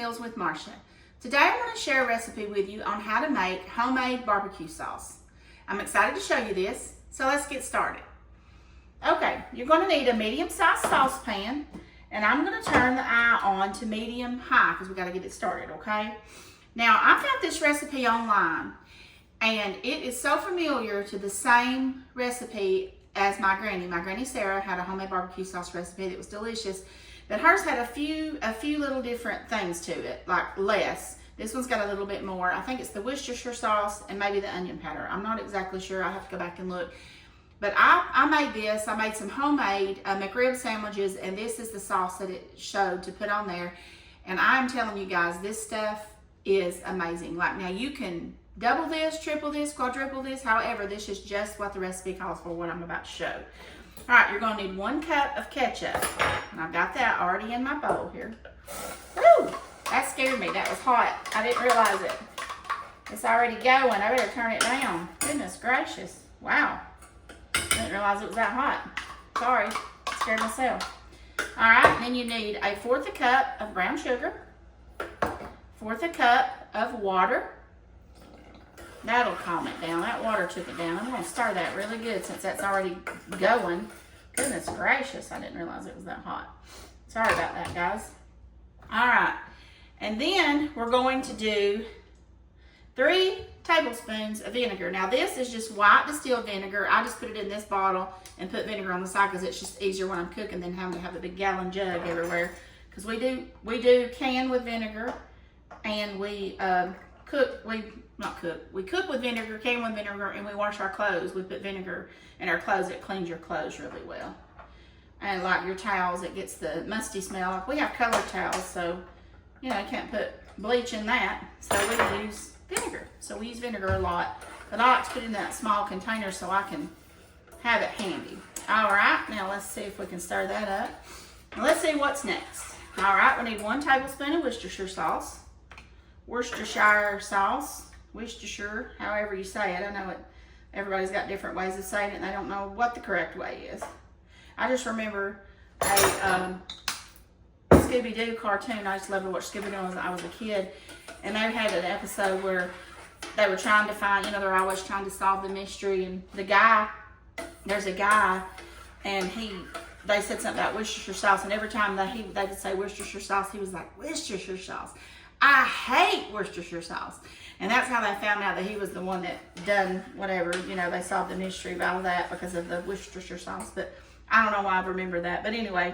Meals with Marcia. Today I'm going to share a recipe with you on how to make homemade barbecue sauce. I'm excited to show you this, so let's get started. Okay, you're going to need a medium-sized saucepan, and I'm going to turn the eye on to medium-high because we got to get it started, okay? Now, I found this recipe online, and it is so familiar to the same recipe as my granny. My granny Sarah had a homemade barbecue sauce recipe that was delicious, but hers had a few little different things to it, like less. This one's got a little bit more. I think it's the Worcestershire sauce and maybe the onion powder. I'm not exactly sure. I'll have to go back and look. But I made this. I made some homemade McRib sandwiches, and this is the sauce that it showed to put on there. And I'm telling you guys, this stuff is amazing. Like, now you can double this, triple this, quadruple this. However, this is just what the recipe calls for, what I'm about to show. All right, you're going to need 1 cup of ketchup. And I've got that already in my bowl here. Woo! That scared me. That was hot. I didn't realize it. It's already going. I better turn it down. Goodness gracious. Wow. I didn't realize it was that hot. Sorry. I scared myself. All right, then you need a 1/4 cup of brown sugar, 1/4 cup of water. That'll calm it down. That water took it down. I'm going to stir that really good since that's already going. Goodness gracious, I didn't realize it was that hot. Sorry about that, guys. All right, and then we're going to do 3 tablespoons of vinegar. Now this is just white distilled vinegar. I just put it in this bottle and put vinegar on the side because it's just easier when I'm cooking than having to have a big gallon jug everywhere. Because we do can with vinegar, and we cook with vinegar, can with vinegar, and we wash our clothes. We put vinegar in our clothes. It cleans your clothes really well. And like your towels, it gets the musty smell. Like, we have colored towels, so you know, you can't put bleach in that. So we use vinegar. So we use vinegar a lot. But I like to put it in that small container so I can have it handy. All right, now let's see if we can stir that up. Now let's see what's next. All right, we need 1 tablespoon of Worcestershire sauce. Worcestershire sauce. Worcestershire, however you say it. I know everybody's got different ways of saying it, and they don't know what the correct way is. I just remember a Scooby-Doo cartoon. I used to love to watch Scooby-Doo when I was a kid, and they had an episode where they were trying to find, you know, they're always trying to solve the mystery, and there's a guy, and they said something about Worcestershire sauce, and every time they would say Worcestershire sauce, he was like, Worcestershire sauce. I hate Worcestershire sauce. And that's how they found out that he was the one that done whatever, you know, they solved the mystery about that because of the Worcestershire sauce. But I don't know why I remember that. But anyway,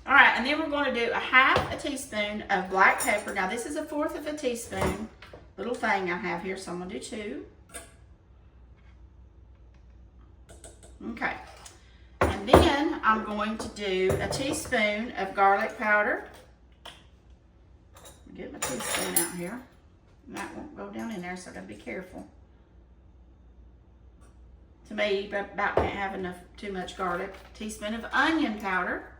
all right, and then we're going to do a 1/2 teaspoon of black pepper. Now this is a 1/4 teaspoon little thing I have here, so I'm going to do 2. Okay. And then I'm going to do a teaspoon of garlic powder. Get my teaspoon out here. That won't go down in there, so I gotta be careful. To me, about can't have too much garlic. Teaspoon of onion powder.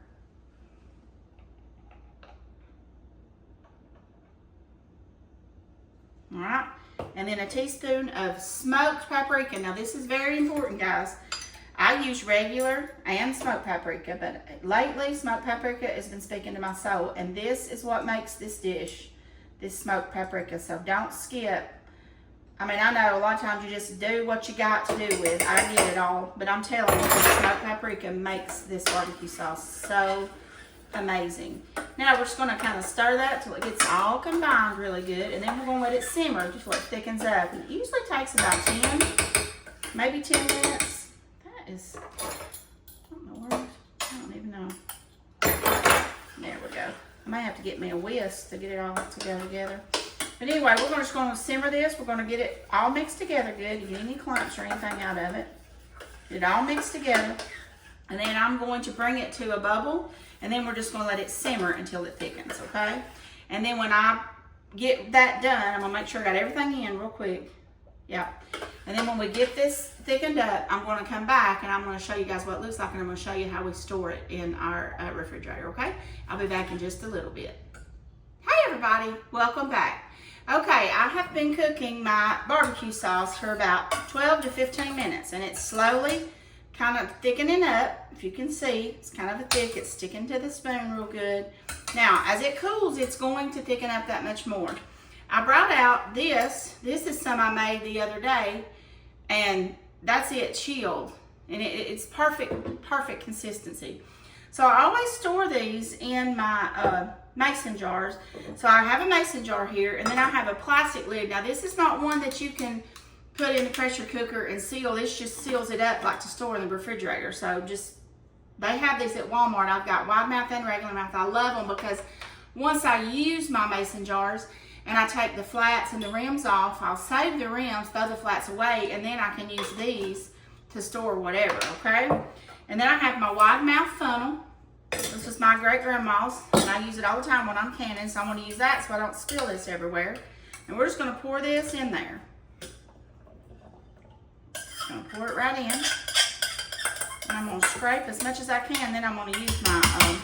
All right, and then a teaspoon of smoked paprika. Now this is very important, guys. I use regular and smoked paprika, but lately smoked paprika has been speaking to my soul, and this is what makes this dish, this smoked paprika. So don't skip. I mean, I know a lot of times you just do what you got to do with. I get it all, but I'm telling you, the smoked paprika makes this barbecue sauce so amazing. Now we're just going to kind of stir that till it gets all combined really good, and then we're going to let it simmer just so it thickens up. And it usually takes about 10, maybe 10 minutes. I don't know where, I don't even know. There we go. I may have to get me a whisk to get it all together. But anyway, we're just going to simmer this. We're going to get it all mixed together good. You get any clumps or anything out of it. Get it all mixed together. And then I'm going to bring it to a bubble. And then we're just going to let it simmer until it thickens, okay? And then when I get that done, I'm going to make sure I got everything in real quick. Yeah. And then when we get this thickened up, I'm going to come back and I'm going to show you guys what it looks like, and I'm going to show you how we store it in our refrigerator, okay? I'll be back in just a little bit. Hey everybody, welcome back. Okay, I have been cooking my barbecue sauce for about 12 to 15 minutes, and it's slowly kind of thickening up. If you can see, it's kind of thick. It's sticking to the spoon real good. Now, as it cools, it's going to thicken up that much more. I brought out this. This is some I made the other day, and that's it chilled. And it's perfect consistency. So I always store these in my mason jars. So I have a mason jar here, and then I have a plastic lid. Now this is not one that you can put in the pressure cooker and seal. This just seals it up like to store in the refrigerator. So they have these at Walmart. I've got wide mouth and regular mouth. I love them because once I use my mason jars and I take the flats and the rims off, I'll save the rims, throw the flats away, and then I can use these to store whatever, okay? And then I have my wide mouth funnel. This was my great grandma's, and I use it all the time when I'm canning, so I'm gonna use that so I don't spill this everywhere. And we're just gonna pour this in there. Gonna pour it right in. And I'm gonna scrape as much as I can, then I'm gonna use my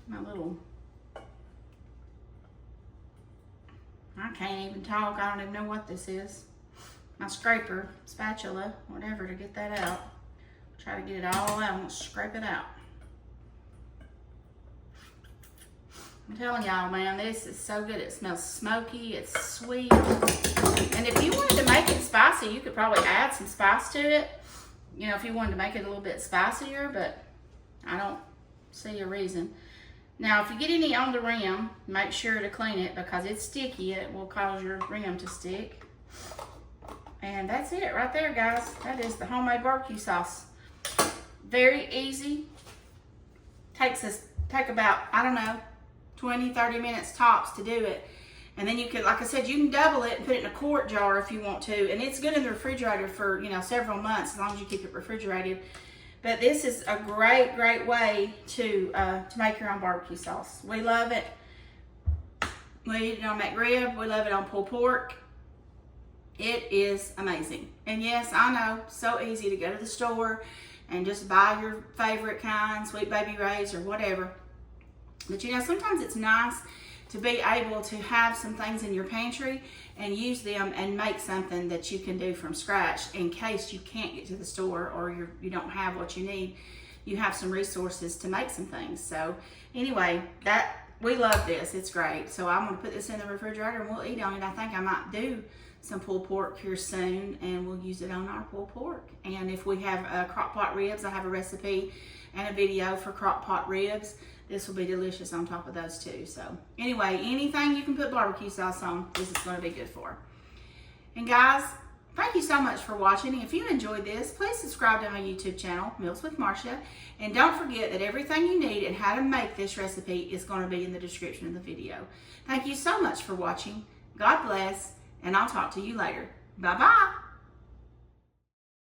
my little, I can't even talk, I don't even know what this is. My scraper, spatula, whatever, to get that out. Try to get it all out. I'm gonna scrape it out. I'm telling y'all, man, this is so good. It smells smoky, it's sweet. And if you wanted to make it spicy, you could probably add some spice to it. You know, if you wanted to make it a little bit spicier, but I don't see a reason. Now, if you get any on the rim, make sure to clean it because it's sticky. It will cause your rim to stick. And that's it right there, guys. That is the homemade barbecue sauce. Very easy. Take about, I don't know, 20, 30 minutes tops to do it. And then you can, like I said, you can double it and put it in a quart jar if you want to. And it's good in the refrigerator for, you know, several months as long as you keep it refrigerated. But this is a great, great way to make your own barbecue sauce. We love it. We eat it on McRib. We love it on pulled pork. It is amazing. And yes, I know, so easy to go to the store and just buy your favorite kind, Sweet Baby Ray's or whatever. But you know, sometimes it's nice to be able to have some things in your pantry and use them and make something that you can do from scratch in case you can't get to the store or you don't have what you need. You have some resources to make some things. So anyway, we love this. It's great. So I'm going to put this in the refrigerator and we'll eat on it. I think I might do some pulled pork here soon and we'll use it on our pulled pork. And if we have crock pot ribs, I have a recipe and a video for crock pot ribs. This will be delicious on top of those too. So anyway, anything you can put barbecue sauce on, this is going to be good for. And guys, thank you so much for watching. And if you enjoyed this, please subscribe to my YouTube channel, Meals with Marcia. And don't forget that everything you need and how to make this recipe is going to be in the description of the video. Thank you so much for watching. God bless. And I'll talk to you later. Bye-bye.